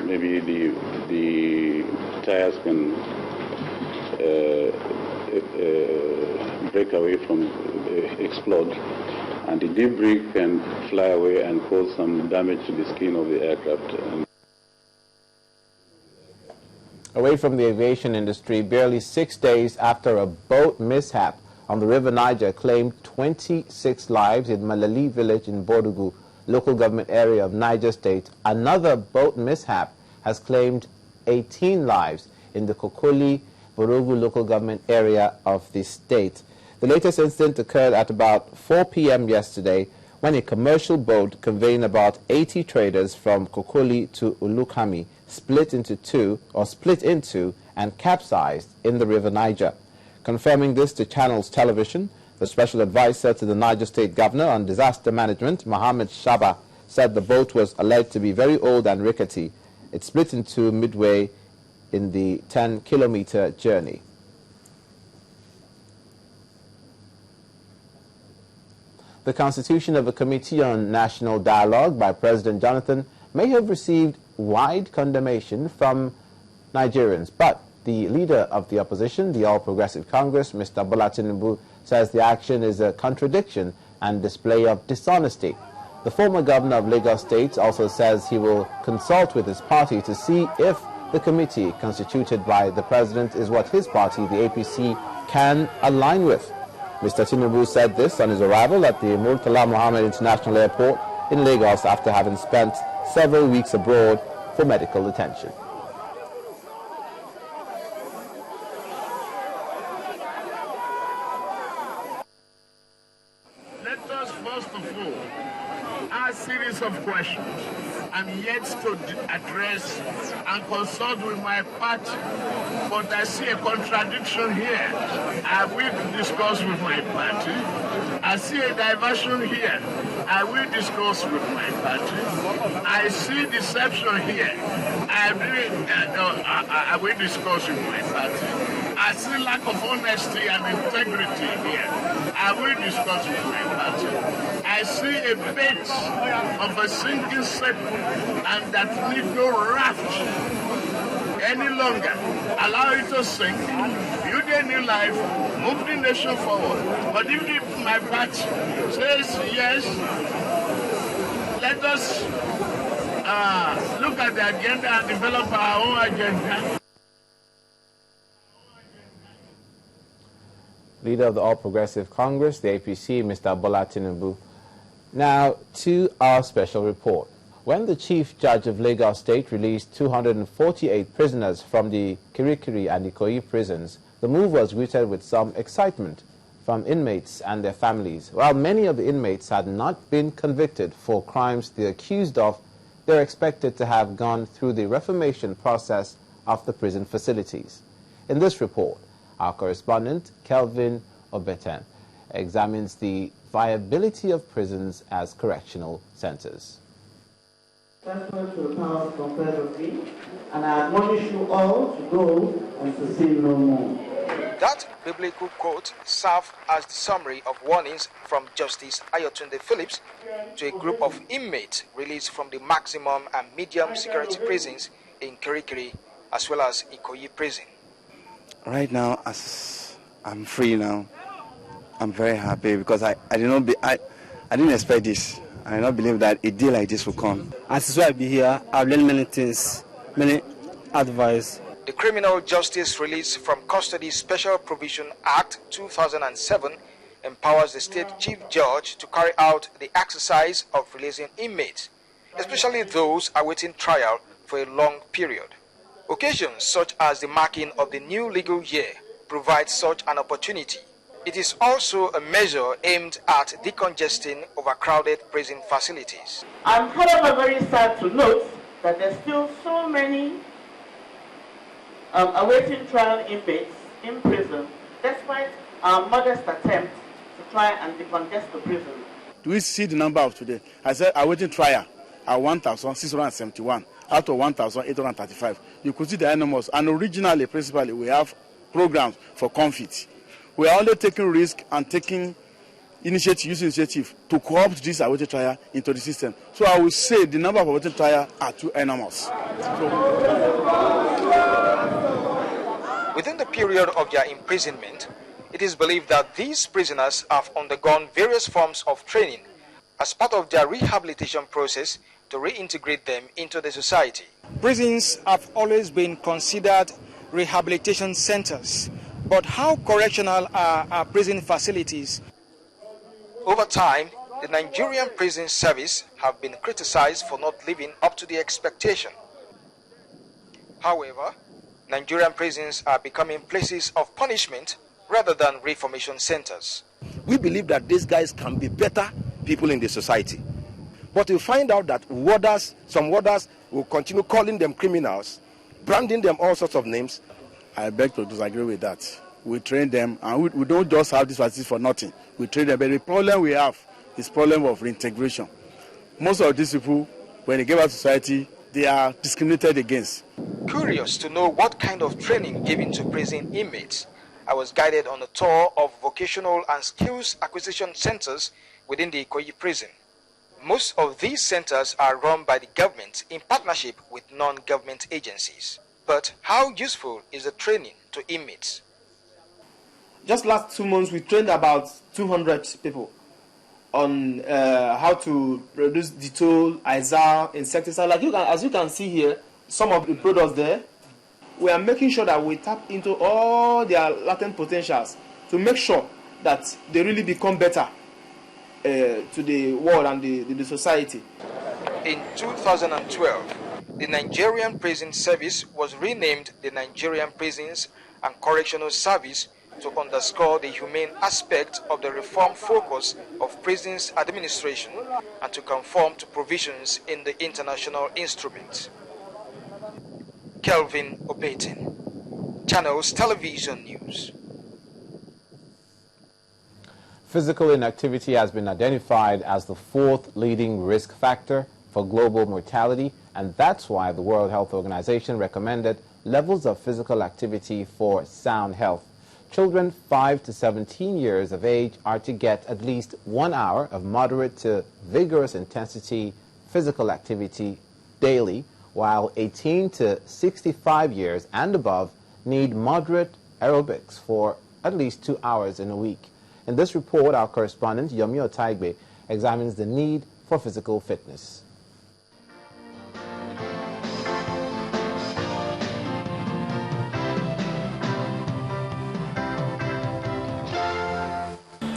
maybe the tires can break away from explode, and the debris can fly away and cause some damage to the skin of the aircraft. Away from the aviation industry, barely 6 days after a boat mishap on the River Niger claimed 26 lives in Malali village in Bordugu, local government area of Niger State, another boat mishap has claimed 18 lives in the Kokoli Borogu local government area of the state. The latest incident occurred at about 4 p.m. yesterday when a commercial boat conveying about 80 traders from Kokoli to Ulukami split into and capsized in the River Niger. Confirming this to Channels Television, the special advisor to the Niger State Governor on Disaster Management, Mohammed Shaba, said the boat was alleged to be very old and rickety. It split in two midway in the 10-kilometer journey. The constitution of a Committee on National Dialogue by President Jonathan may have received wide condemnation from Nigerians, but the leader of the opposition, the All Progressive Congress, Mr. Bola Tinubu, says the action is a contradiction and display of dishonesty. The former governor of Lagos State also says he will consult with his party to see if the committee constituted by the president is what his party, the APC, can align with. Mr. Tinubu said this on his arrival at the Murtala Mohammed International Airport in Lagos after having spent several weeks abroad for medical attention. Let us first of all ask a series of questions I'm yet to address and consult with my party, but I see a contradiction here. I will discuss with my party. I see a diversion here. I will discuss with my party. I see deception here. I will discuss with my party. I see lack of honesty and integrity here. I will discuss with my party. I see a bait of a sinking ship and that need no raft any longer. Allow it to sink, build a new life, move the nation forward. But if my party says yes, let us look at the agenda and develop our own agenda. Leader of the All Progressive Congress, the APC, Mr. Bola Tinubu. Now, to our special report. When the Chief Judge of Lagos State released 248 prisoners from the Kirikiri and Ikoyi prisons, the move was greeted with some excitement from inmates and their families. While many of the inmates had not been convicted for crimes they're accused of, they're expected to have gone through the reformation process of the prison facilities. In this report, our correspondent, Kelvin Obeten, examines the viability of prisons as correctional centers. Testament to the power of Confederacy, and I admonish you all to go and to sin no more. That biblical quote served as the summary of warnings from Justice Ayotunde Phillips to a group of inmates released from the maximum and medium security prisons in Kirikiri as well as Ikoyi prison. Right now, as I'm free now, I'm very happy because I didn't expect this. I did not believe that a day like this would come. As I be here, I've learned many things, many advice. The Criminal Justice Release from Custody Special Provision Act 2007 empowers the state chief judge to carry out the exercise of releasing inmates, especially those awaiting trial for a long period. Occasions such as the marking of the new legal year provide such an opportunity. It is also a measure aimed at decongesting overcrowded prison facilities. I'm however very sad to note that there's still so many awaiting trial inmates in prison, despite our modest attempt to try and decongest the prison. Do we see the number of today? I said awaiting trial are 1,671 out of 1,835. You could see the animals. And originally, principally, we have programs for comfort. We are only taking risk and taking initiative to co-opt this awaiting trial into the system. So I will say the number of awaiting trial are too enormous. Within the period of their imprisonment, it is believed that these prisoners have undergone various forms of training as part of their rehabilitation process to reintegrate them into the society. Prisons have always been considered rehabilitation centers, but how correctional are our prison facilities? Over time, the Nigerian prison service have been criticized for not living up to the expectation. However, Nigerian prisons are becoming places of punishment rather than reformation centers. We believe that these guys can be better people in the society. But you find out that some warders will continue calling them criminals, branding them all sorts of names. I beg to disagree with that. We train them, and we don't just have these facilities for nothing. We train them, but the problem we have is problem of reintegration. Most of these people, when they get out to society, they are discriminated against. Curious to know what kind of training given to prison inmates, I was guided on a tour of vocational and skills acquisition centers within the Ikoyi prison. Most of these centers are run by the government in partnership with non-government agencies. But how useful is the training to inmates? Just last 2 months, we trained about 200 people on how to produce Dettol, Izal, insecticide. As you can see here, some of the products there, we are making sure that we tap into all their latent potentials to make sure that they really become better to the world and the society. In 2012, the Nigerian Prison Service was renamed the Nigerian Prisons and Correctional Service to underscore the humane aspect of the reform focus of prisons administration and to conform to provisions in the international instruments. Kelvin Obetin, Channels Television News. Physical inactivity has been identified as the 4th leading risk factor for global mortality, and that's why the World Health Organization recommended levels of physical activity for sound health. Children 5 to 17 years of age are to get at least 1 hour of moderate to vigorous intensity physical activity daily, while 18 to 65 years and above need moderate aerobics for at least 2 hours in a week. In this report, our correspondent Yomi Otaigbe examines the need for physical fitness.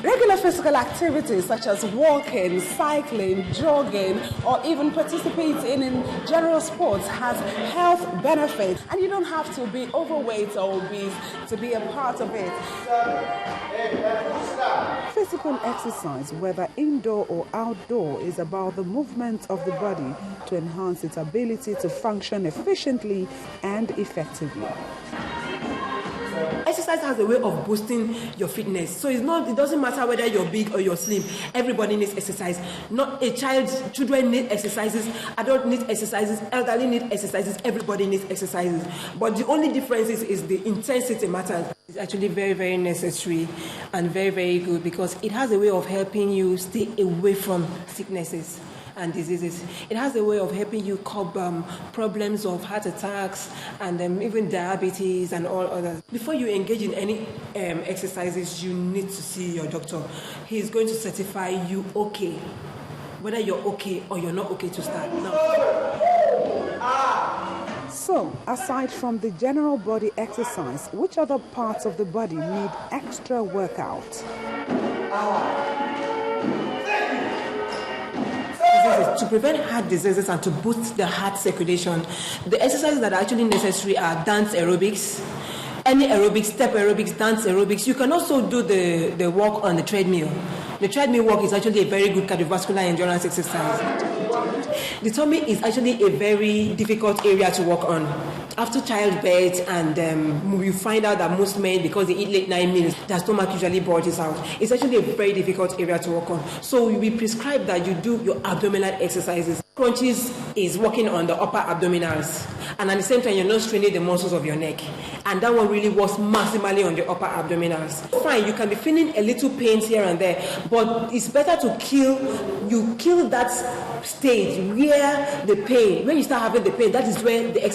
Regular physical activities such as walking, cycling, jogging, or even participating in general sports has health benefits, and you don't have to be overweight or obese to be a part of it. Physical exercise, whether indoor or outdoor, is about the movement of the body to enhance its ability to function efficiently and effectively. Exercise has a way of boosting your fitness. So it doesn't matter whether you're big or you're slim. Everybody needs exercise. Children need exercises, adults need exercises, elderly need exercises, everybody needs exercises. But the only difference is the intensity matters. It's actually very, very necessary and very, very good because it has a way of helping you stay away from sicknesses and diseases. It has a way of helping you curb problems of heart attacks and even diabetes and all others. Before you engage in any exercises, you need to see your doctor. He's going to certify you okay, whether you're okay or you're not okay to start. So, aside from the general body exercise, which other parts of the body need extra workout? To prevent heart diseases and to boost the heart circulation, the exercises that are actually necessary are dance aerobics, any aerobics, step aerobics, dance aerobics. You can also do the walk on the treadmill. The treadmill walk is actually a very good cardiovascular endurance exercise. The tummy is actually a very difficult area to work on. After childbirth, and you find out that most men, because they eat late night meals, their stomach usually bulges out. It's actually a very difficult area to work on. So we prescribe that you do your abdominal exercises. Crunches is working on the upper abdominals. and at the same time you're not straining the muscles of your neck, and that one really works maximally on the upper abdominals. Fine, you can be feeling a little pains here and there, but it's better to kill that stage where the pain, when you start having the pain, that is where the exercise